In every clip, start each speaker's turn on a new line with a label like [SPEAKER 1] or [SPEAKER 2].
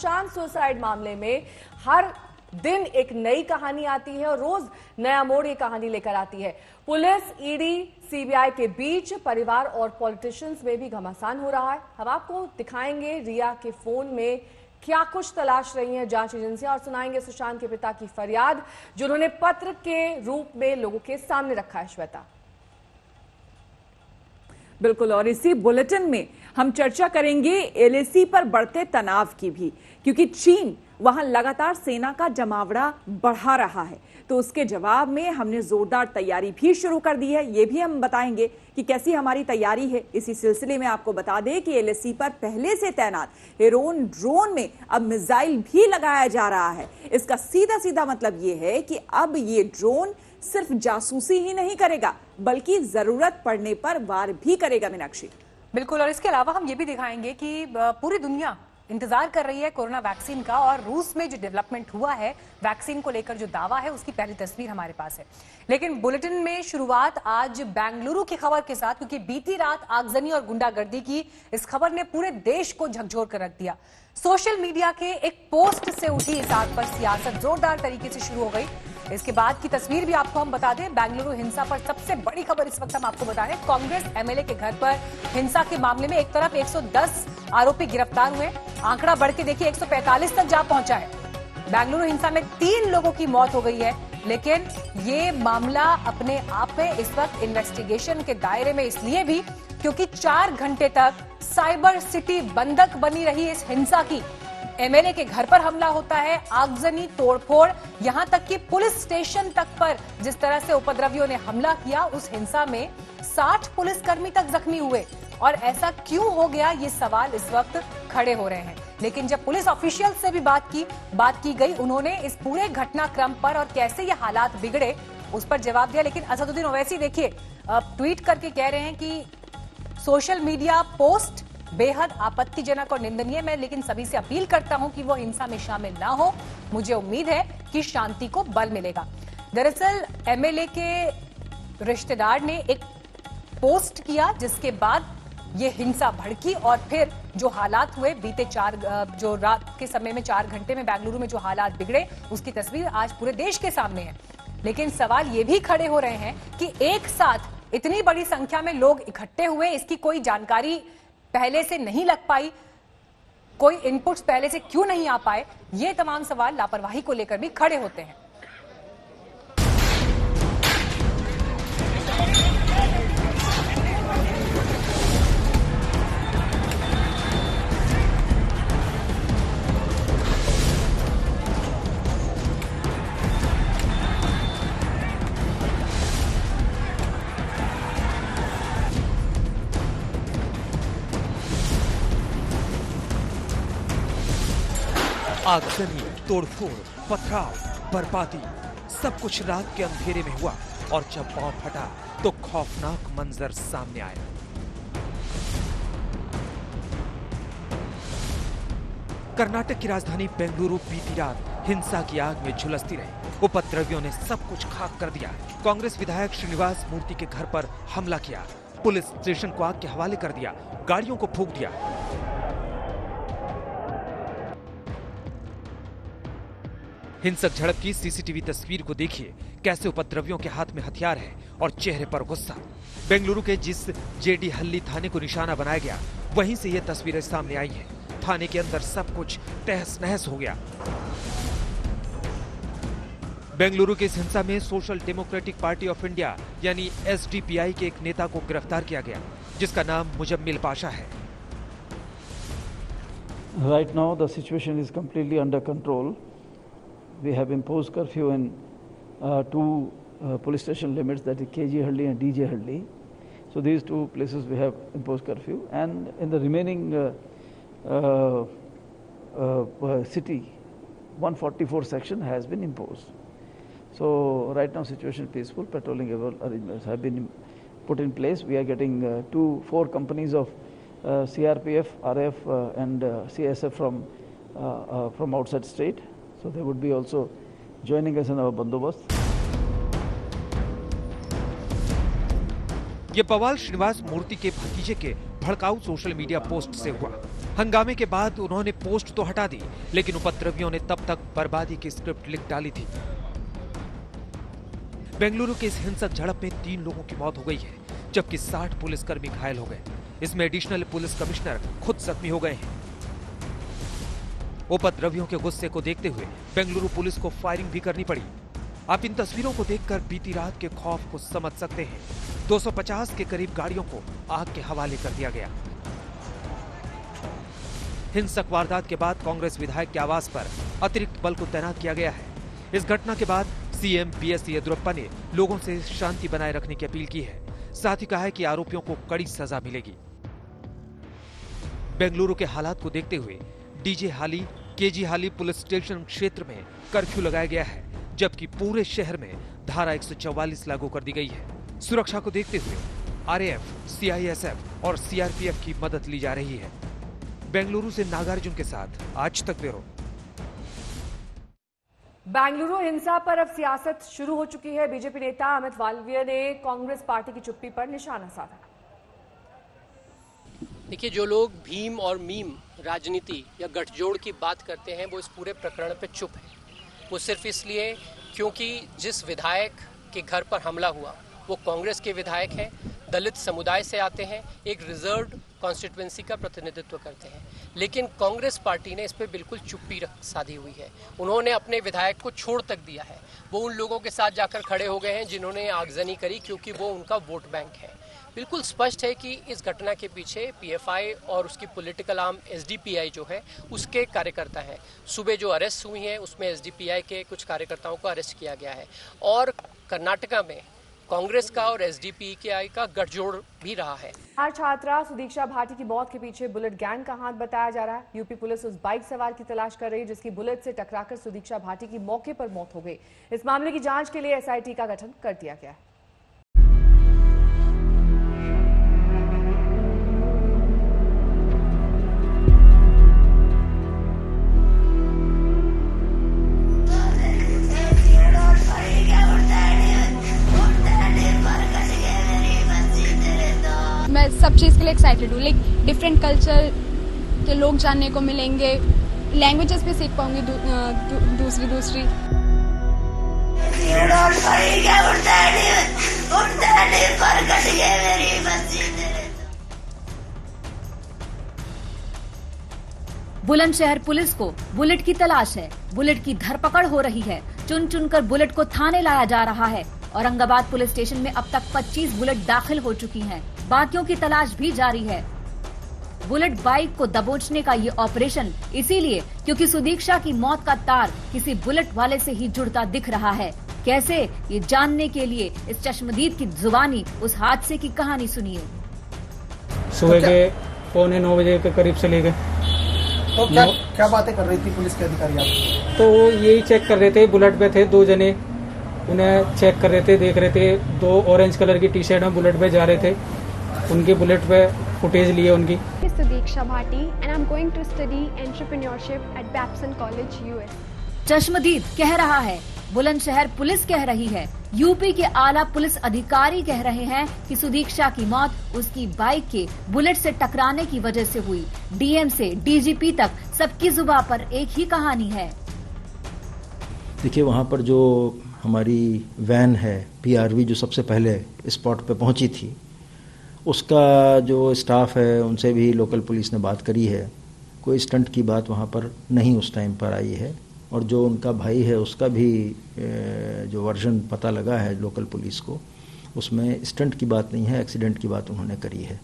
[SPEAKER 1] Sushant suicide मामले में हर दिन एक नई कहानी आती है और रोज नया मोड़ ये कहानी लेकर आती है। पुलिस, ईडी, सीबीआई के बीच परिवार और पॉलिटिशियंस में भी घमासान हो रहा है। हम आपको दिखाएंगे रिया के फोन में क्या कुछ तलाश रही है जांच एजेंसियां और सुनाएंगे सुशांत के पिता की फरियाद जो उन्होंने पत्र के रूप में लोगों के सामने रखा है। श्वेता,
[SPEAKER 2] बिल्कुल, और इसी बुलेटिन में हम चर्चा करेंगे एलएसी पर बढ़ते तनाव की भी, क्योंकि चीन वहां लगातार सेना का जमावड़ा बढ़ा रहा है। तो उसके जवाब में हमने जोरदार तैयारी भी शुरू कर दी है। ये भी हम बताएंगे कि कैसी हमारी तैयारी है। इसी सिलसिले में आपको बता दें कि एलएसी पर पहले से तैनात हेरोन ड्रोन में अब मिसाइल भी लगाया जा रहा है। इसका सीधा सीधा मतलब ये है कि अब ये ड्रोन सिर्फ जासूसी ही नहीं करेगा बल्कि जरूरत पड़ने पर वार भी करेगा। मीनाक्षी,
[SPEAKER 3] बिल्कुल, और इसके अलावा हम ये भी दिखाएंगे कि पूरी दुनिया इंतजार कर रही है कोरोना वैक्सीन का, और रूस में जो डेवलपमेंट हुआ है वैक्सीन को लेकर जो दावा है उसकी पहली तस्वीर हमारे पास है। लेकिन बुलेटिन में शुरुआत आज बेंगलुरु की खबर के साथ, क्योंकि बीती रात आगजनी और गुंडागर्दी की इस खबर ने पूरे देश को झकझोर कर रख दिया। सोशल मीडिया के एक पोस्ट से उठी इस आग पर सियासत जोरदार तरीके से शुरू हो गई। इसके बाद की तस्वीर भी आपको हम बता दें। बेंगलुरु हिंसा पर सबसे बड़ी खबर इस वक्त हम आपको बता रहे हैं। कांग्रेस एमएलए के घर पर हिंसा के मामले में एक तरफ 110 आरोपी गिरफ्तार हुए, आंकड़ा बढ़ के देखिए 145 तक जा पहुंचा है। बेंगलुरु हिंसा में 3 लोगों की मौत हो गई है, लेकिन ये मामला अपने आप में इस वक्त इन्वेस्टिगेशन के दायरे में इसलिए भी क्योंकि 4 घंटे तक साइबर सिटी बंधक बनी रही इस हिंसा की। एमएलए के घर पर हमला होता है, आगजनी, तोड़फोड़, यहां तक कि पुलिस स्टेशन तक पर जिस तरह से उपद्रवियों ने हमला किया, उस हिंसा में 60 पुलिसकर्मी तक जख्मी हुए। और ऐसा क्यों हो गया, ये सवाल इस वक्त खड़े हो रहे हैं। लेकिन जब पुलिस ऑफिशियल से भी बात की गई, उन्होंने इस पूरे घटनाक्रम पर और कैसे ये हालात बिगड़े उस पर जवाब दिया। लेकिन असदुद्दीन ओवैसी देखिए ट्वीट करके कह रहे हैं कि सोशल मीडिया पोस्ट बेहद आपत्तिजनक और निंदनीय। मैं लेकिन सभी से अपील करता हूं कि वो हिंसा में शामिल ना हो। मुझे उम्मीद है कि शांति को बल मिलेगा। दरअसल एमएलए के रिश्तेदार ने एक पोस्ट किया जिसके बाद ये हिंसा भड़की और फिर जो हालात हुए बीते जो रात के समय में 4 घंटे में बेंगलुरु में जो हालात बिगड़े उसकी तस्वीर आज पूरे देश के सामने है। लेकिन सवाल ये भी खड़े हो रहे हैं कि एक साथ इतनी बड़ी संख्या में लोग इकट्ठे हुए, इसकी कोई जानकारी पहले से नहीं लग पाई, कोई इनपुट्स पहले से क्यों नहीं आ पाए, ये तमाम सवाल लापरवाही को लेकर भी खड़े होते हैं।
[SPEAKER 4] आगजनी, तोड़फोड़, पथराव, बर्बादी, सब कुछ रात के अंधेरे में हुआ और जब बॉम्ब फटा तो खौफनाक मंजर सामने आया। कर्नाटक की राजधानी बेंगलुरु बीती रात हिंसा की आग में झुलसती रही। उपद्रवियों ने सब कुछ खाक कर दिया। कांग्रेस विधायक श्रीनिवास मूर्ति के घर पर हमला किया, पुलिस स्टेशन को आग के हवाले कर दिया, गाड़ियों को फूंक दिया। हिंसक झड़प की सीसीटीवी तस्वीर को देखिए, कैसे उपद्रवियों के हाथ में हथियार है और चेहरे पर गुस्सा। बेंगलुरु के जिस जेडी हल्ली थाने को निशाना बनाया गया, वहीं से ये तस्वीरें सामने आई हैं। थाने के अंदर सब कुछ तहस नहस हो गया। बेंगलुरु की इस हिंसा में social democratic party of India यानी एसडीपीआई के एक नेता को गिरफ्तार किया गया, जिसका नाम मुजम्मिल पाशा है।
[SPEAKER 5] Right now the situation is completely under control. We have imposed curfew in 2 police station limits, that is KG Halli and DJ Halli. So these 2 places we have imposed curfew, and in the remaining city 144 section has been imposed. So right now situation peaceful. Patrolling arrangements have been put in place. We are getting 4 companies of CRPF, RF and CSF from outside state. So they would be also joining us in our बंदोबस्त।
[SPEAKER 4] ये बवाल श्रीनिवास मूर्ति के भतीजे के भड़काऊ social media post से हुआ। हंगामे के बाद उन्होंने पोस्ट तो हटा दी, लेकिन उपद्रवियों ने तब तक बर्बादी की स्क्रिप्ट लिख डाली थी। बेंगलुरु के इस हिंसक झड़प में 3 लोगों की मौत हो गई है, जबकि 60 पुलिसकर्मी घायल हो गए। इसमें एडिशनल पुलिस कमिश्नर खुद जख्मी हो गए हैं। उपद्रवियों के गुस्से को देखते हुए बेंगलुरु पुलिस को फायरिंग भी करनी पड़ी। आप इन तस्वीरों को देखकर बीती रात के खौफ को समझ सकते हैं। 250 के करीब गाड़ियों को आग के हवाले कर दिया गया। हिंसक वारदात के बाद कांग्रेस विधायक के आवास पर अतिरिक्त बल को तैनात किया गया है। इस घटना के बाद सीएम बीएस येदियुरप्पा ने लोगों से शांति बनाए रखने की अपील की है। साथ ही कहा है कि आरोपियों को कड़ी सजा मिलेगी। बेंगलुरु के हालात को देखते हुए डीजे हाली, केजी हाली पुलिस स्टेशन क्षेत्र में कर्फ्यू लगाया गया है, जबकि पूरे शहर में धारा 144 लागू कर दी गई है। सुरक्षा को देखते हुए आरएएफ, सीआईएसएफ और सीआरपीएफ की मदद ली जा रही है। बेंगलुरु से नागार्जुन के साथ आज तक ब्यूरो।
[SPEAKER 1] बेंगलुरु हिंसा पर अब सियासत शुरू हो चुकी है। बीजेपी नेता अमित वालवीय ने कांग्रेस पार्टी की चुप्पी पर निशाना साधा।
[SPEAKER 6] देखिए, जो लोग भीम और मीम राजनीति या गठजोड़ की बात करते हैं वो इस पूरे प्रकरण पे चुप है। वो सिर्फ इसलिए क्योंकि जिस विधायक के घर पर हमला हुआ वो कांग्रेस के विधायक हैं, दलित समुदाय से आते हैं, एक रिजर्व्ड कॉन्स्टिट्यूएंसी का प्रतिनिधित्व करते हैं। लेकिन कांग्रेस पार्टी ने इस पे बिल्कुल चुप्पी साधी हुई है। उन्होंने अपने विधायक को छोड़ तक दिया है। वो उन लोगों के साथ जाकर खड़े हो गए हैं जिन्होंने आगजनी करी, क्योंकि वो उनका वोट बैंक है। बिल्कुल स्पष्ट है कि इस घटना के पीछे पीएफआई और उसकी पॉलिटिकल आर्म एसडीपीआई जो है उसके कार्यकर्ता हैं। सुबह जो अरेस्ट हुई हैं उसमें एसडीपीआई के कुछ कार्यकर्ताओं को अरेस्ट किया गया है। और कर्नाटका में कांग्रेस का और एसडीपीआई का गठजोड़ भी रहा है।
[SPEAKER 1] छात्रा सुदीक्षा भाटी की मौत के पीछे बुलेट गैंग का हाथ बताया जा रहा है। यूपी पुलिस उस बाइक सवार की तलाश कर रही है जिसकी बुलेट से टकराकर सुदीक्षा भाटी की मौके पर मौत हो गई। इस मामले की जांच के लिए एसआईटी का गठन कर दिया गया है।
[SPEAKER 7] मैं सब चीज़ के लिए एक्साइटेड हूँ। लाइक डिफरेंट कल्चर के लोग जानने को मिलेंगे, लैंग्वेजेस भी सीख पाऊंगी दूसरी।
[SPEAKER 8] बुलंदशहर पुलिस को बुलेट की तलाश है। बुलेट की धरपकड़ हो रही है। चुन चुनकर बुलेट को थाने लाया जा रहा है। औरंगाबाद पुलिस स्टेशन में अब तक 25 बुलेट दाखिल हो चुकी हैं। बाकियों की तलाश भी जारी है। बुलेट बाइक को दबोचने का ये ऑपरेशन इसीलिए क्योंकि सुदीक्षा की मौत का तार किसी बुलेट वाले से ही जुड़ता दिख रहा है। कैसे, ये जानने के लिए इस चश्मदीद की जुबानी उस हादसे की कहानी सुनिए।
[SPEAKER 9] सुबह के 8:45 बजे के करीब से ले गए।
[SPEAKER 10] तो क्या बातें कर रही थी पुलिस के अधिकारी आप?
[SPEAKER 9] तो वो यही चेक कर रहे थे, बुलेट पे थे 2 जने, उन्हें चेक कर रहे थे, देख रहे थे। 2 ऑरेंज कलर की टी शर्ट में बुलेट पे जा रहे थे। उनकी बुलेट पे फुटेज लिए उनकी।
[SPEAKER 7] Sudiksha Bhati and I am going to study entrepreneurship at Babson college US.
[SPEAKER 8] चश्मदीद कह रहा है, बुलंदशहर पुलिस कह रही है, यूपी के आला पुलिस अधिकारी कह रहे हैं कि सुदीक्षा की मौत उसकी बाइक के बुलेट से टकराने की वजह से हुई। डीएम से डीजीपी तक सबकी जुबान पर एक ही कहानी है।
[SPEAKER 11] देखिए, वहाँ पर जो हमारी वैन है पीआरवी जो सबसे पहले स्पॉट पे पहुंची थी, उसका जो स्टाफ है उनसे भी लोकल पुलिस ने बात करी है। कोई स्टंट की बात वहाँ पर नहीं उस टाइम पर आई है। और जो उनका भाई है उसका भी जो वर्जन पता लगा है लोकल पुलिस को, उसमें स्टंट की बात नहीं है, एक्सीडेंट की बात उन्होंने करी है।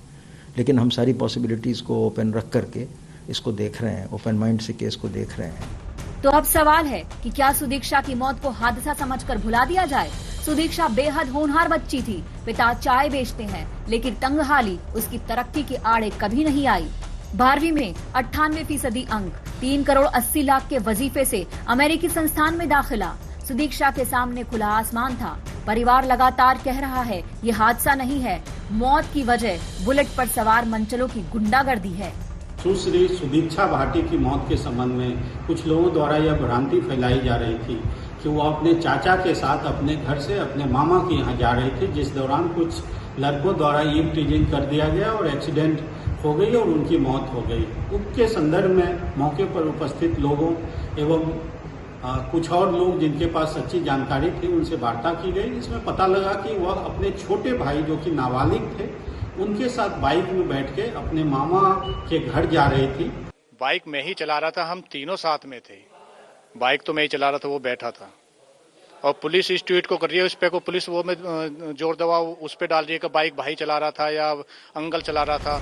[SPEAKER 11] लेकिन हम सारी पॉसिबिलिटीज़ को ओपन रख करके इसको देख रहे हैं, ओपन माइंड से केस को देख रहे हैं।
[SPEAKER 8] तो अब सवाल है कि क्या सुदीक्षा की मौत को हादसा समझकर भुला दिया जाए? सुदीक्षा बेहद होनहार बच्ची थी। पिता चाय बेचते हैं, लेकिन तंगहाली उसकी तरक्की के आड़े कभी नहीं आई। 12वीं में 98% अंक, 3 करोड़ 80 लाख के वजीफे से अमेरिकी संस्थान में दाखिला। सुदीक्षा के सामने खुला आसमान था। परिवार लगातार कह रहा है ये हादसा नहीं है, मौत की वजह बुलेट पर सवार मंचलों की गुंडागर्दी है।
[SPEAKER 12] सुश्री सुदीक्षा भाटी की मौत के संबंध में कुछ लोगों द्वारा यह भ्रांति फैलाई जा रही थी कि वो अपने चाचा के साथ अपने घर से अपने मामा के यहाँ जा रही थी, जिस दौरान कुछ लड़कों द्वारा ईव टीजिंग कर दिया गया और एक्सीडेंट हो गई और उनकी मौत हो गई। उसके संदर्भ में मौके पर उपस्थित लोगों एवं कुछ और लोग जिनके पास सच्ची जानकारी थी उनसे वार्ता की गई। इसमें पता लगा कि वह अपने छोटे भाई जो कि नाबालिग थे उनके साथ बाइक में बैठ के अपने मामा के घर जा रही थी।
[SPEAKER 13] बाइक मैं ही चला रहा था, हम तीनों साथ में थे। बाइक तो मैं ही चला रहा था, वो बैठा था। और पुलिस इस ट्वीट को कर रही है, उस पे को पुलिस वो में जोर दबाव उस पे डाल रही है कि बाइक भाई चला रहा था या अंकल चला रहा था।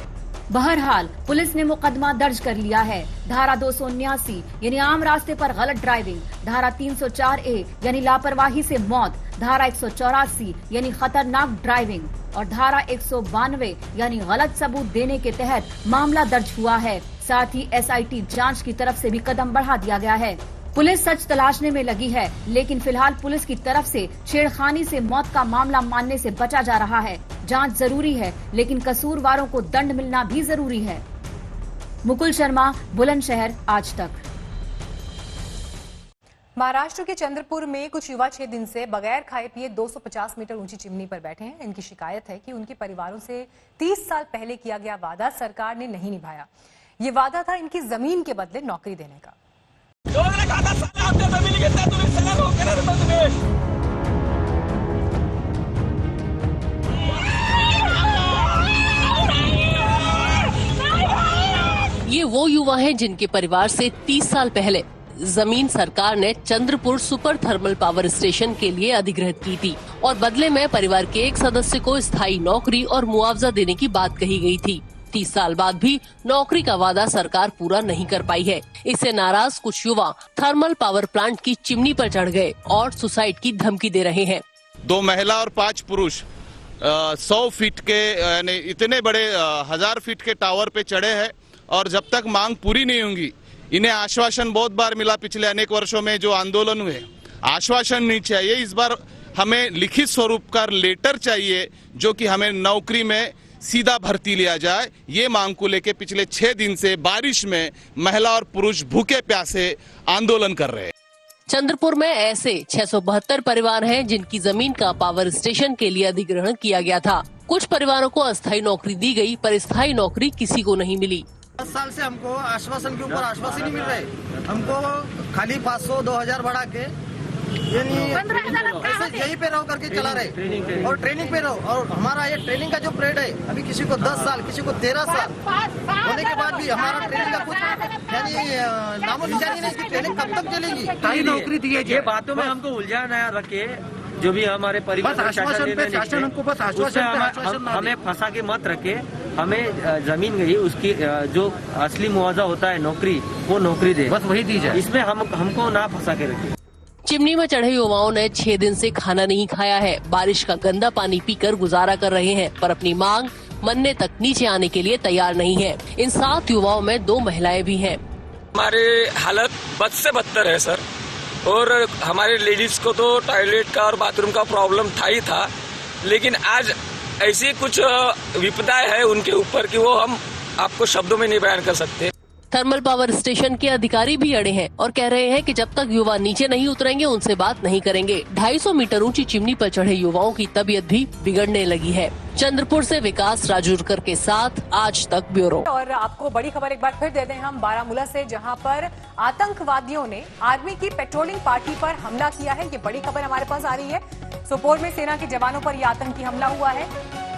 [SPEAKER 8] बहरहाल पुलिस ने मुकदमा दर्ज कर लिया है। धारा 279 यानी आम रास्ते पर गलत ड्राइविंग, धारा 304A यानी लापरवाही से मौत, धारा 184 यानी खतरनाक ड्राइविंग और धारा 192 यानी गलत सबूत देने के तहत मामला दर्ज हुआ है। साथ ही SIT जांच की तरफ से भी कदम बढ़ा दिया गया है। पुलिस सच तलाशने में लगी है, लेकिन फिलहाल पुलिस की तरफ से छेड़खानी से मौत का मामला मानने से बचा जा रहा है। जांच जरूरी है, लेकिन कसूरवारों को दंड मिलना भी जरूरी है। मुकुल शर्मा, बुलंदशहर, आज तक।
[SPEAKER 3] महाराष्ट्र के चंद्रपुर में कुछ युवा 6 दिन से बगैर खाए पिए 250 मीटर ऊंची चिमनी पर बैठे हैं। इनकी शिकायत है कि उनके परिवारों से 30 साल पहले किया गया वादा सरकार ने नहीं निभाया। ये वादा था इनकी जमीन के बदले नौकरी देने का।
[SPEAKER 14] ये वो युवा हैं जिनके परिवार से 30 साल पहले जमीन सरकार ने Chandrapur super thermal power station के लिए अधिग्रहित की थी और बदले में परिवार के एक सदस्य को स्थायी नौकरी और मुआवजा देने की बात कही गई थी। 30 साल बाद भी नौकरी का वादा सरकार पूरा नहीं कर पाई है। इससे नाराज कुछ युवा थर्मल पावर प्लांट की चिमनी पर चढ़ गए और सुसाइड की धमकी दे रहे हैं।
[SPEAKER 15] 2 महिला और 5 पुरुष 100 फीट के यानी इतने बड़े 1000 फीट के टावर पे चढ़े हैं और जब तक मांग पूरी नहीं होंगी, इन्हें आश्वासन बहुत बार मिला पिछले अनेक वर्षों में जो आंदोलन हुए, आश्वासन नहीं चाहिए। इस बार हमें लिखित स्वरूप का लेटर चाहिए जो कि हमें नौकरी में सीधा भर्ती लिया जाए। ये मांग को लेकर पिछले 6 दिन से बारिश में महिला और पुरुष भूखे प्यासे आंदोलन कर रहे हैं।
[SPEAKER 14] चंद्रपुर में ऐसे 672 परिवार हैं जिनकी जमीन का पावर स्टेशन के लिए अधिग्रहण किया गया था। कुछ परिवारों को अस्थायी नौकरी दी गई, पर स्थायी नौकरी किसी को नहीं मिली।
[SPEAKER 10] 10 साल से हमको आश्वासन के ऊपर आश्वासन नहीं मिल रहे। हमको खाली 500 2000 बढ़ा के यानी यहीं पे रहो करके चला रहे और ट्रेनिंग पे रहो। और हमारा ये ट्रेनिंग का जो पीरियड है अभी किसी को 10 साल किसी को 13 साल होने के बाद भी हमारा ट्रेनिंग का कुछ यानी नामो निशानी नहीं कि ट्रेनिंग कब तक चलेगी।
[SPEAKER 16] कई नौकरी दी है। ये बातों में हमको उलझा नया रखे, जो भी हमारे परिवार हमें फंसा के मत रखे। हमें जमीन गई उसकी जो असली मुआवजा होता है नौकरी, वो नौकरी दे, बस वही दी जाए। इसमें हमको ना फंसा के रखे।
[SPEAKER 14] चिमनी में चढ़े युवाओं ने 6 दिन से खाना नहीं खाया है। बारिश का गंदा पानी पीकर गुजारा कर रहे हैं, पर अपनी मांग मन्ने तक नीचे आने के लिए तैयार नहीं है। इन 7 युवाओं में 2 महिलाएं भी हैं।
[SPEAKER 17] हमारे हालत बद से बदतर है सर, और हमारे लेडीज को तो टॉयलेट का और बाथरूम का प्रॉब्लम था ही था, लेकिन आज ऐसी कुछ विपदाएं है उनके ऊपर कि वो हम आपको शब्दों में नहीं बयान कर सकते।
[SPEAKER 14] थर्मल पावर स्टेशन के अधिकारी भी अड़े हैं और कह रहे हैं कि जब तक युवा नीचे नहीं उतरेंगे उनसे बात नहीं करेंगे। 250 मीटर ऊंची चिमनी पर चढ़े युवाओं की तबीयत भी बिगड़ने लगी है। चंद्रपुर से विकास राजूरकर के साथ आज तक ब्यूरो।
[SPEAKER 3] और आपको बड़ी खबर एक बार फिर दे दें हम बारामूला से, जहां पर आतंकवादियों ने आर्मी की पेट्रोलिंग पार्टी पर हमला किया है। ये बड़ी खबर हमारे पास आ रही है। सोपोर में सेना के जवानों पर यह आतंकी हमला हुआ है।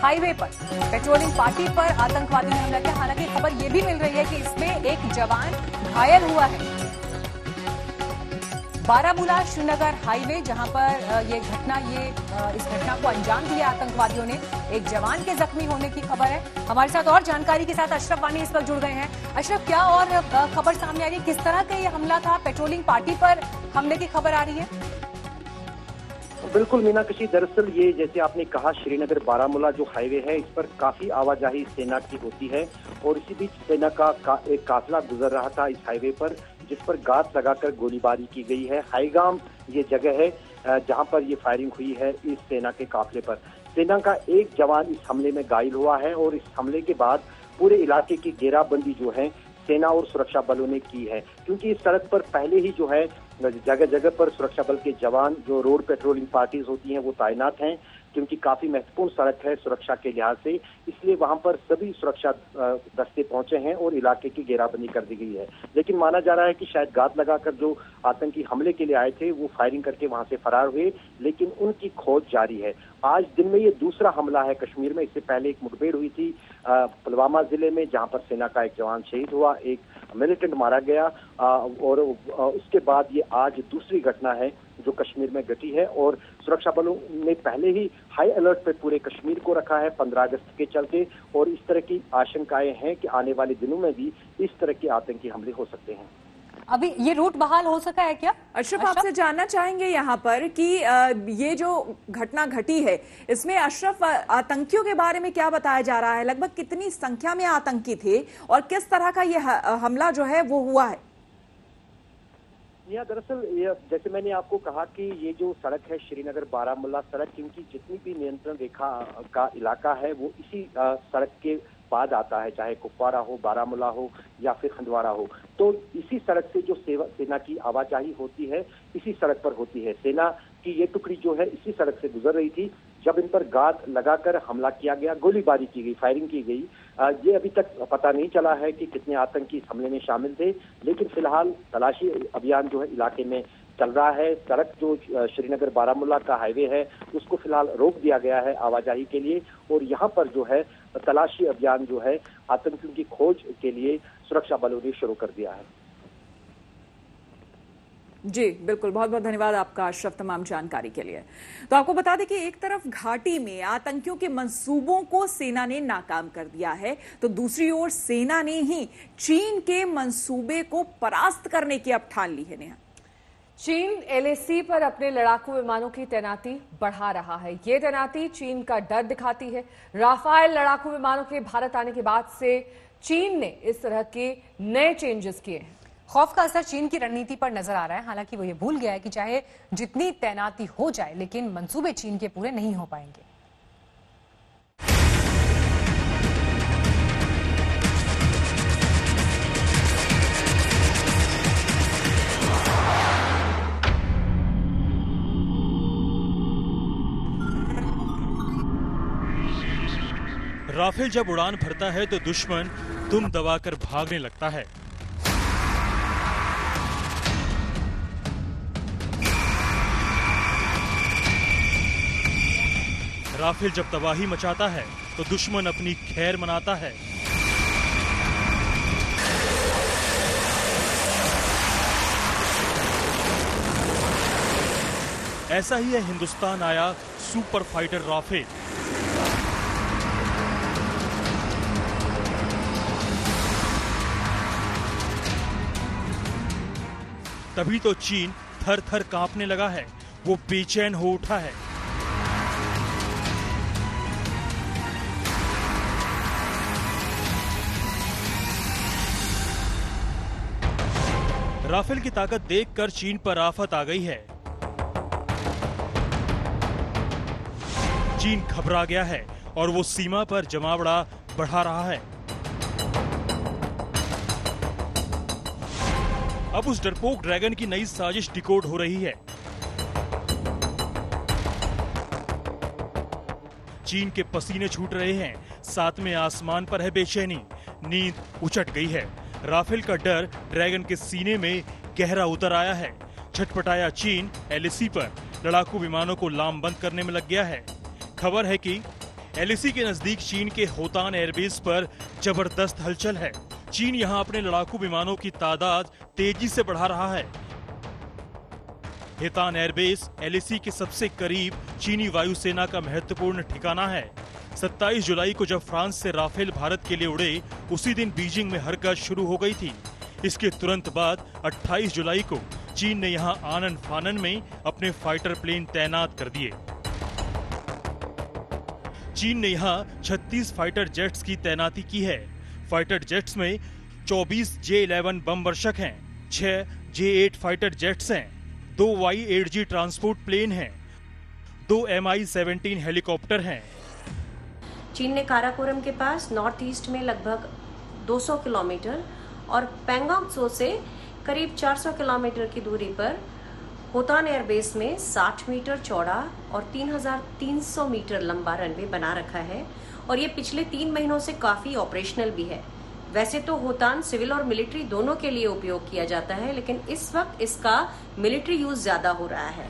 [SPEAKER 3] हाईवे पर पेट्रोलिंग पार्टी पर आतंकवादियों ने हमला किया। हालांकि खबर यह भी मिल रही है कि इसमें एक जवान घायल हुआ है। बारामूला श्रीनगर हाईवे, जहां पर इस घटना को अंजाम दिया आतंकवादियों ने। एक जवान के जख्मी होने की खबर है। हमारे साथ और जानकारी के साथ अशरफ वानी इस वक्त जुड़ गए हैं। अशरफ, क्या और खबर सामने आ रही है? किस तरह का ये हमला था? पेट्रोलिंग पार्टी पर हमले की खबर आ रही है।
[SPEAKER 18] बिल्कुल मीनाक्षी, दरअसल ये जैसे आपने कहा श्रीनगर बारामूला जो हाईवे है, इस पर काफी आवाजाही सेना की होती है और इसी बीच सेना का एक काफिला गुजर रहा था इस हाईवे पर, जिस पर गात लगाकर गोलीबारी की गई है। हाईगाम ये जगह है जहां पर ये फायरिंग हुई है इस सेना के काफिले पर। सेना का एक जवान इस हमले में घायल हुआ है और इस हमले के बाद पूरे इलाके की घेराबंदी जो है सेना और सुरक्षा बलों ने की है, क्योंकि इस सड़क पर पहले ही जो है जगह जगह पर सुरक्षा बल के जवान जो रोड पेट्रोलिंग पार्टीज होती हैं वो तैनात हैं। क्योंकि काफी महत्वपूर्ण सड़क है सुरक्षा के लिहाज से, इसलिए वहां पर सभी सुरक्षा दस्ते पहुंचे हैं और इलाके की घेराबंदी कर दी गई है। लेकिन माना जा रहा है कि शायद घात लगाकर जो आतंकी हमले के लिए आए थे वो फायरिंग करके वहां से फरार हुए, लेकिन उनकी खोज जारी है। आज दिन में ये दूसरा हमला है कश्मीर में। इससे पहले एक मुठभेड़ हुई थी पुलवामा जिले में, जहां पर सेना का एक जवान शहीद हुआ, एक मिलिटेंट मारा गया, और उसके बाद ये आज दूसरी घटना है जो कश्मीर में घटी है। और सुरक्षा बलों ने पहले ही हाई अलर्ट पे पूरे कश्मीर को रखा है 15 अगस्त के चलते, और इस तरह की आशंकाएं हैं कि आने वाले दिनों में भी इस तरह के आतंकी हमले हो सकते हैं।
[SPEAKER 3] अभी ये रूट बहाल हो सका है क्या?
[SPEAKER 2] अशरफ, आपसे जानना चाहेंगे यहाँ पर कि ये जो घटना घटी है इसमें अशरफ आतंकियों के बारे में क्या बताया जा रहा है? लगभग कितनी संख्या में आतंकी थे और किस तरह का ये हमला जो है वो हुआ है?
[SPEAKER 18] या दरअसल जैसे मैंने आपको कहा कि ये जो सड़क है श्रीनगर बारामूला सड़क, क्योंकि जितनी भी नियंत्रण रेखा का इलाका है वो इसी सड़क के बाद आता है, चाहे कुपवारा हो, बारामूला हो या फिर हंदवाड़ा हो। तो इसी सड़क से जो सेना की आवाजाही होती है इसी सड़क पर होती है। सेना की ये टुकड़ी जो है इसी सड़क से गुजर रही थी जब इन पर गाद लगाकर हमला किया गया, गोलीबारी की गई, फायरिंग की गई। ये अभी तक पता नहीं चला है कि कितने आतंकी इस हमले में शामिल थे, लेकिन फिलहाल तलाशी अभियान जो है इलाके में चल रहा है। सड़क जो श्रीनगर बारामूला का हाईवे है उसको फिलहाल रोक दिया गया है आवाजाही के लिए, और यहाँ पर जो है तलाशी अभियान जो है आतंकियों की खोज के लिए सुरक्षा बलों ने शुरू कर दिया है।
[SPEAKER 2] जी बिल्कुल, बहुत बहुत धन्यवाद आपका अशरफ तमाम जानकारी के लिए। तो आपको बता दें कि एक तरफ घाटी में आतंकियों के मंसूबों को सेना ने नाकाम कर दिया है, तो दूसरी ओर सेना ने ही चीन के मंसूबे को परास्त करने की अब ठान ली है। नेहा,
[SPEAKER 1] चीन एलएसी पर अपने लड़ाकू विमानों की तैनाती बढ़ा रहा है। ये तैनाती चीन का डर दिखाती है। राफेल लड़ाकू विमानों के भारत आने के बाद से चीन ने इस तरह के नए चेंजेस किए हैं।
[SPEAKER 3] खौफ का असर चीन की रणनीति पर नजर आ रहा है। हालांकि वो ये भूल गया है कि चाहे जितनी तैनाती हो जाए लेकिन मंसूबे चीन के पूरे नहीं हो पाएंगे।
[SPEAKER 19] राफेल जब उड़ान भरता है तो दुश्मन दुम दबाकर भागने लगता है। राफेल जब तबाही मचाता है तो दुश्मन अपनी खैर मनाता है। ऐसा ही है हिंदुस्तान आया सुपर फाइटर राफेल। तभी तो चीन थर थर कांपने लगा है, वो बेचैन हो उठा है। राफेल की ताकत देखकर चीन पर आफत आ गई है। चीन घबरा गया है और वो सीमा पर जमावड़ा बढ़ा रहा है। अब उस डरपोक ड्रैगन की नई साजिश डिकोड हो रही है। चीन के पसीने छूट रहे हैं, साथ में आसमान पर है बेचैनी, नींद उचट गई है। राफेल का डर ड्रैगन के सीने में गहरा उतर आया है। छटपटाया चीन एलएसी पर लड़ाकू विमानों को लामबंद करने में लग गया है। खबर है कि एलएसी के नजदीक चीन के होतान एयरबेस पर जबरदस्त हलचल है। चीन यहां अपने लड़ाकू विमानों की तादाद तेजी से बढ़ा रहा है। हेतान एयरबेस एलएसी के सबसे करीब चीनी वायुसेना का महत्वपूर्ण ठिकाना है। 27 जुलाई को जब फ्रांस से राफेल भारत के लिए उड़े, उसी दिन बीजिंग में हरकत शुरू हो गई थी। इसके तुरंत बाद 28 जुलाई को चीन ने यहां आनन फानन में अपने फाइटर प्लेन तैनात कर दिए। चीन ने यहां 36 फाइटर जेट्स की तैनाती की है। फाइटर जेट्स में 24 J-11 बम वर्षक हैं, 6 J-8 फाइटर जेट्स हैं, 2 Y-8G ट्रांसपोर्ट प्लेन हैं, 2 Mi-17 हेलीकॉप्टर हैं।
[SPEAKER 20] चीन ने काराकोरम के पास नॉर्थ ईस्ट में लगभग 200 किलोमीटर और पैंगोंग त्सो से करीब 400 किलोमीटर की दूरी पर होतान एयरबेस में 60 मीटर चौड़ा और 3,300 मीटर लंबा रनवे बना रखा है और ये पिछले 3 महीनों से काफी ऑपरेशनल भी है। वैसे तो होतान सिविल और मिलिट्री दोनों के लिए उपयोग किया जाता है, लेकिन इस वक्त इसका मिलिट्री यूज ज्यादा हो रहा है।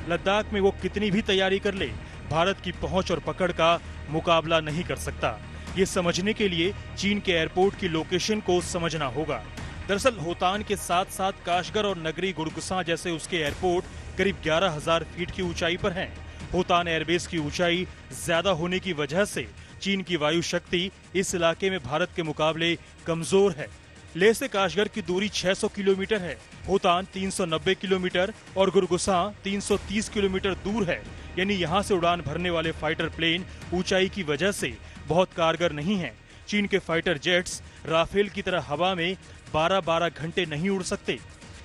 [SPEAKER 19] लद्दाख में वो कितनी भी तैयारी कर ले, भारत की पहुंच और पकड़ का मुकाबला नहीं कर सकता। ये समझने के लिए चीन के एयरपोर्ट की लोकेशन को समझना होगा। दरअसल होतान के साथ साथ काशगर और नगरी गुरगुसा जैसे उसके एयरपोर्ट करीब 11,000 फीट की ऊंचाई पर हैं। होतान एयरबेस की ऊंचाई ज्यादा होने की वजह से चीन की वायु शक्ति इस इलाके में भारत के मुकाबले कमजोर है। लेह से काशगर की दूरी 600 किलोमीटर है, होतान 390 किलोमीटर और गुरगुसा 330 किलोमीटर दूर है। यानी यहाँ से उड़ान भरने वाले फाइटर प्लेन ऊंचाई की वजह से बहुत कारगर नहीं हैं। चीन के फाइटर जेट्स राफेल की तरह हवा में 12-12 घंटे नहीं उड़ सकते।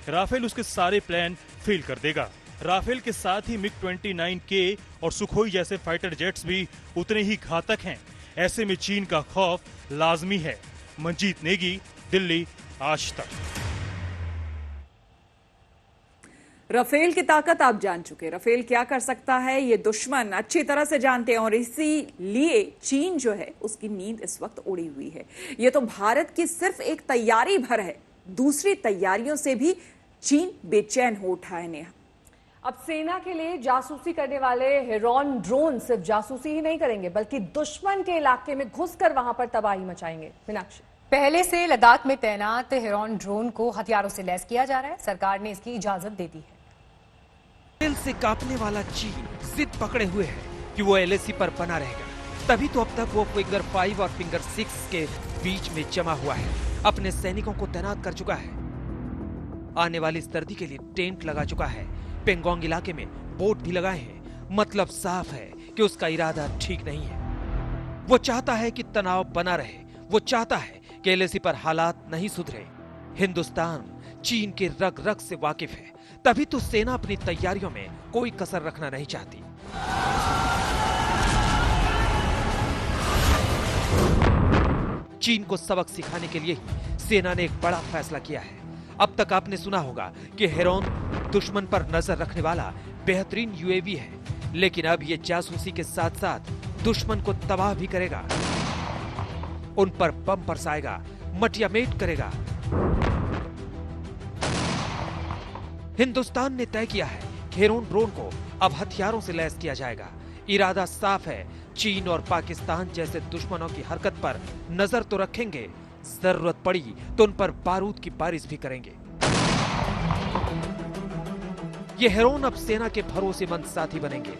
[SPEAKER 19] राफेल उसके सारे प्लान फेल कर देगा। राफेल के साथ ही MiG-29K और सुखोई जैसे फाइटर जेट्स भी उतने ही घातक हैं। ऐसे में चीन का खौफ लाजमी है। मंजीत नेगी, दिल्ली, आज तक।
[SPEAKER 2] राफेल की ताकत आप जान चुके। राफेल क्या कर सकता है ये दुश्मन अच्छी तरह से जानते हैं और इसीलिए चीन जो है उसकी नींद इस वक्त उड़ी हुई है। ये तो भारत की सिर्फ एक तैयारी भर है, दूसरी तैयारियों से भी चीन बेचैन हो उठा है। नेहा,
[SPEAKER 1] अब सेना के लिए जासूसी करने वाले हेरॉन ड्रोन सिर्फ जासूसी ही नहीं करेंगे बल्कि दुश्मन के इलाके में घुसकर वहां पर तबाही मचाएंगे। मीनाक्षी,
[SPEAKER 3] पहले से लद्दाख में तैनात हेरॉन ड्रोन को हथियारों से लैस किया जा रहा है। सरकार ने इसकी इजाजत दे दी है।
[SPEAKER 4] दिल से कांपने वाला चीन जिद पकड़े हुए है कि वो LAC पर बना रहेगा। तभी तो अब तक वो फिंगर 5 और फिंगर 6 के बीच में जमा हुआ है। अपने सैनिकों को तैनात कर चुका है। आने वाली सर्दी के लिए टेंट लगा चुका है। पेंगोंग इलाके में बोट भी लगाए हैं। मतलब साफ है कि उसका इरादा ठीक नहीं है। वो चाहता है कि तनाव बना रहे। वो चाहता है कि LAC पर हालात नहीं सुधरे। हिंदुस्तान चीन के रग रग से वाकिफ है। तभी तो सेना अपनी तैयारियों में कोई कसर रखना नहीं चाहती। चीन को सबक सिखाने के लिए ही सेना ने एक बड़ा फैसला किया है। अब तक आपने सुना होगा कि हेरॉन दुश्मन पर नजर रखने वाला बेहतरीन UAV है, लेकिन अब ये जासूसी के साथ साथ दुश्मन को तबाह भी करेगा। उन पर बम बरसाएगा, मटियामेट करेगा। हिंदुस्तान ने तय किया है कि हेरॉन ड्रोन को अब हथियारों से लैस किया जाएगा। इरादा साफ है, चीन और पाकिस्तान जैसे दुश्मनों की हरकत पर नजर तो रखेंगे, जरूरत पड़ी तो उन पर बारूद की बारिश भी करेंगे। ये हेरॉन अब सेना के भरोसेमंद साथी बनेंगे।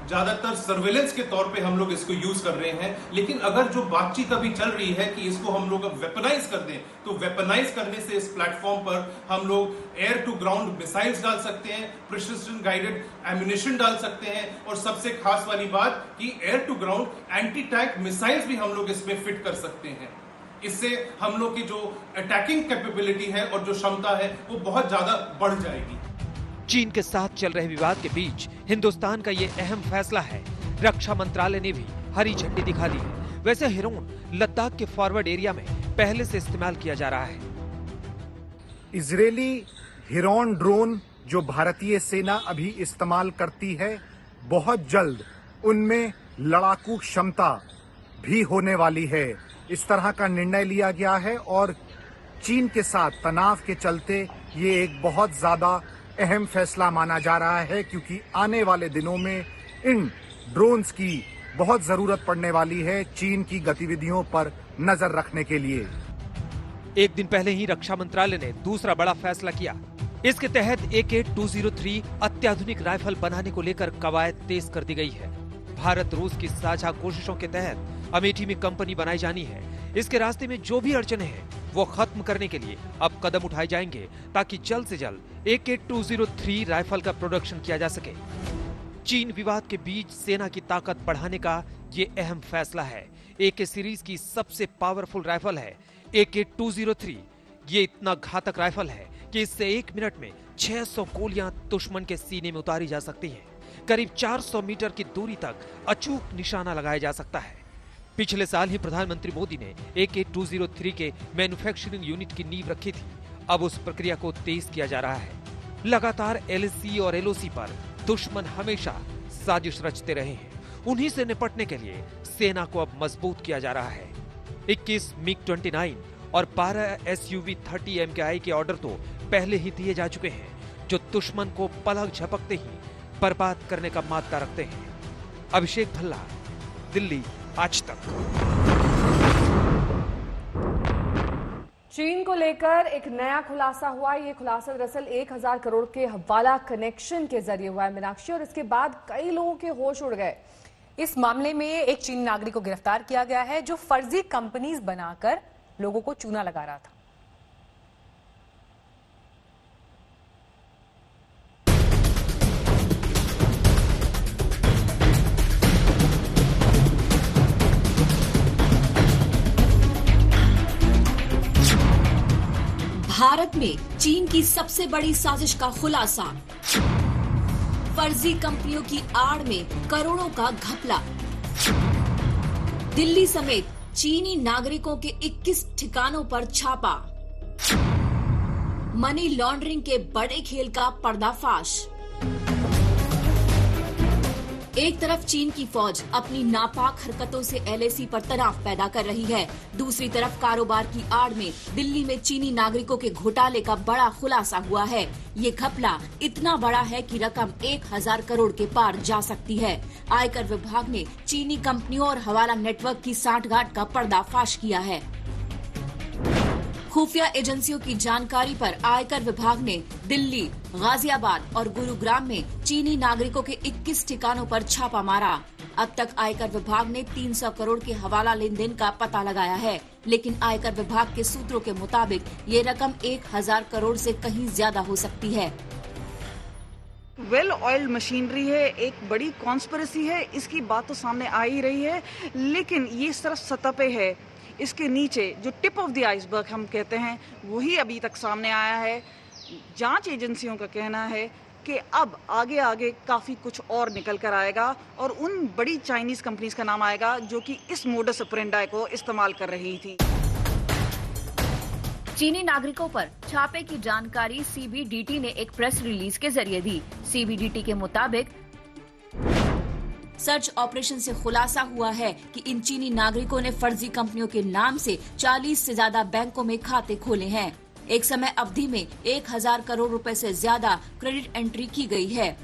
[SPEAKER 21] ज्यादातर सर्वेलेंस के तौर पे हम लोग इसको यूज कर रहे हैं, लेकिन अगर जो बातचीत अभी चल रही है कि इसको हम लोग अब वेपनाइज कर दें, तो वेपनाइज करने से इस प्लेटफॉर्म पर हम लोग एयर टू ग्राउंड मिसाइल्स डाल सकते हैं, प्रिसिजन गाइडेड एम्यूनिशन डाल सकते हैं और सबसे खास वाली बात कि air to ground anti tank missiles भी हम लोग इसमें फिट कर सकते हैं। इससे हम लोग की जो अटैकिंग कैपेबिलिटी है और जो क्षमता है वो बहुत ज्यादा बढ़ जाएगी।
[SPEAKER 4] चीन के साथ चल रहे विवाद के बीच हिंदुस्तान का ये अहम फैसला है। रक्षा मंत्रालय ने भी हरी झंडी दिखा दी है। वैसे हेरॉन लद्दाख के फॉरवर्ड एरिया में पहले से इस्तेमाल किया जा रहा है।
[SPEAKER 22] इजरायली हेरॉन ड्रोन जो भारतीय सेना अभी इस्तेमाल करती है, बहुत जल्द उनमें लड़ाकू क्षमता भी होने वाली है। इस तरह का निर्णय लिया गया है और चीन के साथ तनाव के चलते ये एक बहुत ज्यादा अहम फैसला माना जा रहा है, क्योंकि आने वाले दिनों में इन ड्रोन्स की बहुत जरूरत पड़ने वाली है चीन की गतिविधियों पर नजर रखने के लिए।
[SPEAKER 4] एक दिन पहले ही रक्षा मंत्रालय ने दूसरा बड़ा फैसला किया। इसके तहत AK-203 अत्याधुनिक राइफल बनाने को लेकर कवायद तेज कर दी गई है। भारत रूस की साझा कोशिशों के तहत अमेठी में कंपनी बनाई जानी है। इसके रास्ते में जो भी अड़चने हैं वो खत्म करने के लिए अब कदम उठाए जाएंगे ताकि जल्द से जल्द AK-203 राइफल का प्रोडक्शन किया जा सके। चीन विवाद के बीच सेना की ताकत बढ़ाने का ये अहम फैसला है। AK सीरीज की सबसे पावरफुल राइफल है AK-203। ये इतना घातक राइफल है कि इससे 1 मिनट में 600 गोलियां दुश्मन के सीने में उतारी जा सकती हैं। करीब 400 मीटर की दूरी तक अचूक निशाना लगाया जा सकता है। पिछले साल ही प्रधानमंत्री मोदी ने AK-203 के मैन्युफैक्चरिंग यूनिट की नींव रखी थी। अब उस प्रक्रिया को तेज किया जा रहा है। लगातार एलएसी और एलओसी पर दुश्मन हमेशा साजिश रचते रहे हैं। उन्हीं से निपटने के लिए सेना को अब मजबूत किया जा रहा है। 21 MiG-29 और 12 SUV 30 MKI के ऑर्डर तो पहले ही दिए जा चुके हैं, जो दुश्मन को पलक झपकते ही बर्बाद करने का मादा रखते हैं। अभिषेक भल्ला, दिल्ली, आज तक।
[SPEAKER 1] चीन को लेकर एक नया खुलासा हुआ। ये खुलासा दरअसल 1000 करोड़ के हवाला कनेक्शन के जरिए हुआ है मीनाक्षी, और इसके बाद कई लोगों के होश उड़ गए।
[SPEAKER 3] इस मामले में एक चीनी नागरिक को गिरफ्तार किया गया है जो फर्जी कंपनीज बनाकर लोगों को चूना लगा रहा था।
[SPEAKER 8] भारत में चीन की सबसे बड़ी साजिश का खुलासा। फर्जी कंपनियों की आड़ में करोड़ों का घपला। दिल्ली समेत चीनी नागरिकों के 21 ठिकानों पर छापा। मनी लॉन्ड्रिंग के बड़े खेल का पर्दाफाश। एक तरफ चीन की फौज अपनी नापाक हरकतों से एलएसी पर तनाव पैदा कर रही है, दूसरी तरफ कारोबार की आड़ में दिल्ली में चीनी नागरिकों के घोटाले का बड़ा खुलासा हुआ है। ये घपला इतना बड़ा है कि रकम 1000 करोड़ के पार जा सकती है। आयकर विभाग ने चीनी कंपनियों और हवाला नेटवर्क की सांठगांठ का पर्दाफाश किया है। खुफिया एजेंसियों की जानकारी पर आयकर विभाग ने दिल्ली, गाजियाबाद और गुरुग्राम में चीनी नागरिकों के 21 ठिकानों पर छापा मारा। अब तक आयकर विभाग ने 300 करोड़ के हवाला लेन देन का पता लगाया है, लेकिन आयकर विभाग के सूत्रों के मुताबिक ये रकम 1000 करोड़ से कहीं ज्यादा हो सकती है।
[SPEAKER 5] वेल ऑयल्ड मशीनरी है, एक बड़ी कॉन्स्पिरेसी है, इसकी बात तो सामने आ ही रही है, लेकिन ये सिर्फ सतह पे है। इसके नीचे जो टिप ऑफ द आइसबर्ग हम कहते हैं, वही अभी तक सामने आया है। जांच एजेंसियों का कहना है कि अब आगे आगे काफी कुछ और निकल कर आएगा और उन बड़ी चाइनीज कंपनीज का नाम आएगा जो कि इस मोडस ऑपरेंडी को इस्तेमाल कर रही थी।
[SPEAKER 8] चीनी नागरिकों पर छापे की जानकारी सीबीडीटी ने एक प्रेस रिलीज के जरिए दी। सीबीडीटी के मुताबिक सर्च ऑपरेशन से खुलासा हुआ है कि इन चीनी नागरिकों ने फर्जी कंपनियों के नाम से 40 से ज्यादा बैंकों में खाते खोले हैं। एक समय अवधि में 1000 करोड़ रुपए से ज्यादा क्रेडिट एंट्री की गई है।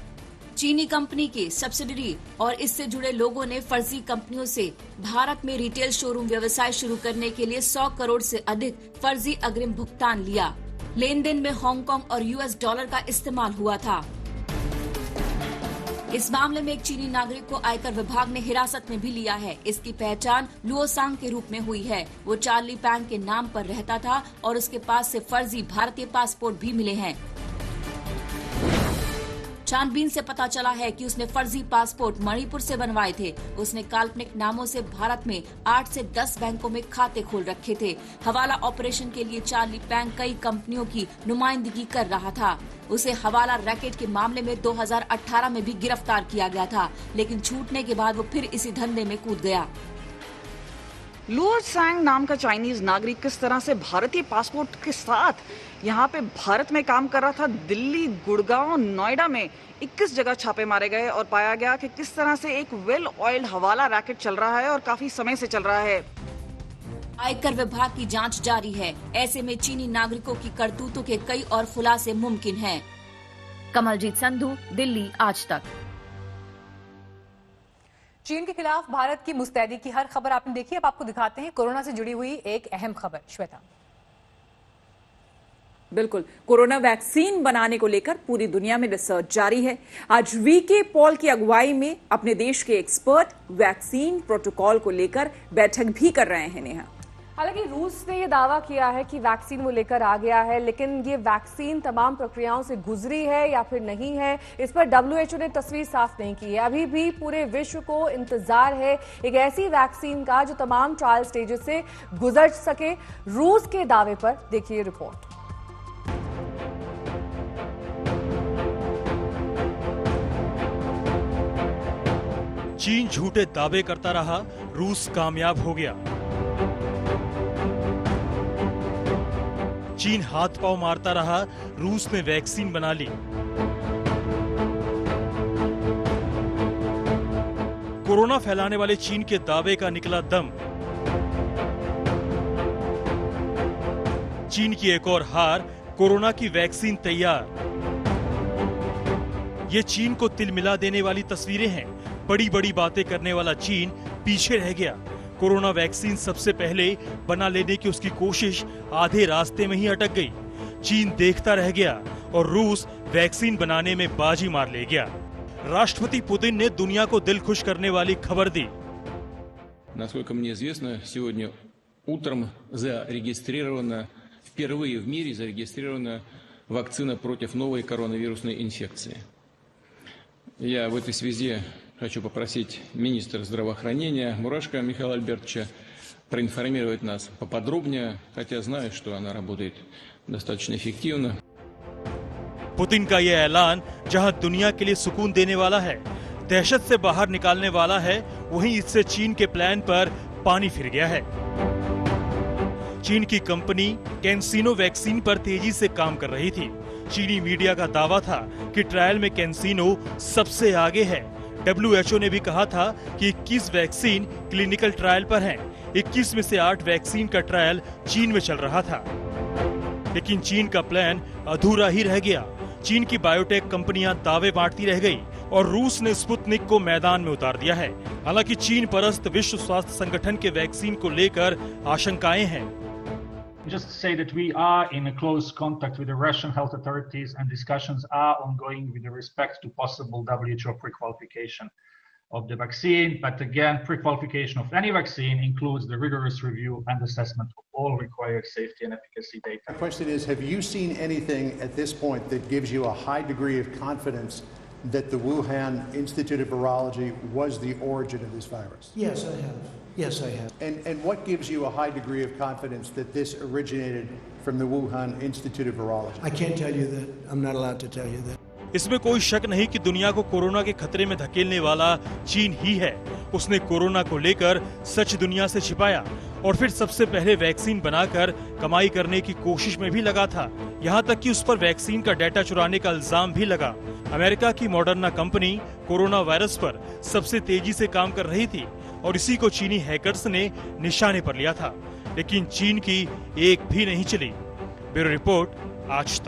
[SPEAKER 8] चीनी कंपनी के सब्सिडरी और इससे जुड़े लोगों ने फर्जी कंपनियों से भारत में रिटेल शोरूम व्यवसाय शुरू करने के लिए 100 करोड़ से अधिक फर्जी अग्रिम भुगतान लिया। लेन देन में हांगकांग और यूएस डॉलर का इस्तेमाल हुआ था। इस मामले में एक चीनी नागरिक को आयकर विभाग ने हिरासत में भी लिया है। इसकी पहचान लुओसांग के रूप में हुई है। वो चार्ली पैंग के नाम पर रहता था और उसके पास से फर्जी भारतीय पासपोर्ट भी मिले हैं। छानबीन से पता चला है कि उसने फर्जी पासपोर्ट मणिपुर से बनवाए थे। उसने काल्पनिक नामों से भारत में 8 से 10 बैंकों में खाते खोल रखे थे। हवाला ऑपरेशन के लिए चार्ली पैंग कई कंपनियों की नुमाइंदगी कर रहा था। उसे हवाला रैकेट के मामले में 2018 में भी गिरफ्तार किया गया था, लेकिन छूटने के बाद वो फिर इसी धंधे में कूद गया।
[SPEAKER 5] लुओसांग नाम का चाइनीज नागरिक किस तरह से भारतीय पासपोर्ट के साथ यहाँ पे भारत में काम कर रहा था। दिल्ली, गुड़गांव, नोएडा में 21 जगह छापे मारे गए और पाया गया कि किस तरह से एक वेल ऑयल्ड हवाला रैकेट चल रहा है और काफी समय से चल रहा है।
[SPEAKER 8] आयकर विभाग की जांच जारी है। ऐसे में चीनी नागरिकों की करतूतों के कई और खुलासे मुमकिन हैं। कमलजीत संधू, दिल्ली, आज तक।
[SPEAKER 3] चीन के खिलाफ भारत की मुस्तैदी की हर खबर आपने देखी। अब आपको दिखाते हैं कोरोना से जुड़ी हुई एक अहम खबर। श्वेता।
[SPEAKER 2] बिल्कुल, कोरोना वैक्सीन बनाने को लेकर पूरी दुनिया में रिसर्च जारी है। आज वीके पॉल की अगुवाई में अपने देश के एक्सपर्ट वैक्सीन प्रोटोकॉल को लेकर बैठक भी कर रहे हैं। नेहा,
[SPEAKER 1] हालांकि रूस ने यह दावा किया है कि वैक्सीन वो लेकर आ गया है, लेकिन ये वैक्सीन तमाम प्रक्रियाओं से गुजरी है या फिर नहीं है, इस पर WHO ने तस्वीर साफ नहीं की है। अभी भी पूरे विश्व को इंतजार है एक ऐसी वैक्सीन का जो तमाम ट्रायल स्टेजेस से गुजर सके। रूस के दावे पर देखिए रिपोर्ट।
[SPEAKER 19] चीन झूठे दावे करता रहा, रूस कामयाब हो गया। चीन हाथ पांव मारता रहा, रूस ने वैक्सीन बना ली। कोरोना फैलाने वाले चीन के दावे का निकला दम। चीन की एक और हार, कोरोना की वैक्सीन तैयार। ये चीन को तिलमिला देने वाली तस्वीरें हैं। बड़ी बड़ी बातें करने वाला चीन पीछे रह गया। कोरोना वैक्सीन सबसे पहले बना लेने की उसकी कोशिश आधे रास्ते में ही अटक गई। चीन देखता रह गया और रूस वैक्सीन बनाने में बाजी मार ले गया। राष्ट्रपति पुतिन ने दुनिया को दिल खुश करने वाली खबर दी।
[SPEAKER 6] Насколько мне известно, сегодня утром впервые в мире зарегистрирована вакцина против новой коронавирусной инфекции. Я в этой связи хочу попросить министра здравоохранения Мурашко Михаила Альбертовича проинформировать нас поподробнее, хотя знаю, что она работает достаточно эффективно.
[SPEAKER 19] पुतिन का यह ऐलान जहां दुनिया के लिए सुकून देने वाला है, दहशत से बाहर निकालने वाला है, वहीं इससे चीन के प्लान पर पानी फिर गया है। चीन की कंपनी कैंसिनो वैक्सीन पर तेजी से काम कर रही थी। चीनी मीडिया का दावा था कि ट्रायल में कैंसिनो सबसे आगे है। WHO ने भी कहा था कि 21 वैक्सीन क्लिनिकल ट्रायल पर हैं। 21 में से 8 वैक्सीन का ट्रायल चीन में चल रहा था, लेकिन चीन का प्लान अधूरा ही रह गया। चीन की बायोटेक कंपनियां दावे बांटती रह गई और रूस ने स्पुतनिक को मैदान में उतार दिया है। हालांकि चीन परस्त विश्व स्वास्थ्य संगठन के वैक्सीन को लेकर आशंकाएं हैं।
[SPEAKER 9] Just say that we are in a close contact with the Russian health authorities and discussions are ongoing with respect to possible WHO pre-qualification of the vaccine. But again, pre-qualification of any vaccine includes the rigorous review and assessment of all required safety and efficacy data.
[SPEAKER 23] The question is, have you seen anything at this point that gives you a high degree of confidence that the Wuhan Institute of Virology was the origin of this virus?
[SPEAKER 24] Yes, I have. Yes, I have.
[SPEAKER 23] And what gives you a high degree of confidence that this originated from the Wuhan Institute of Virology?
[SPEAKER 24] I can't tell you that. I'm not allowed to tell you that.
[SPEAKER 19] इसमें कोई शक नहीं कि दुनिया को corona के खतरे में धकेलने वाला चीन ही है। उसने कोरोना को लेकर सच दुनिया से छिपाया और फिर सबसे पहले वैक्सीन बनाकर कमाई करने की कोशिश में भी लगा था। यहाँ तक कि उस पर वैक्सीन का डेटा चुराने का इल्जाम भी लगा। अमेरिका की मॉडर्ना कंपनी कोरोना वायरस पर सबसे तेजी से काम कर रही थी और इसी को चीनी हैकर्स ने निशाने पर लिया था, लेकिन चीन की एक भी नहीं चली। ब्यूरो रिपोर्ट, आज तक।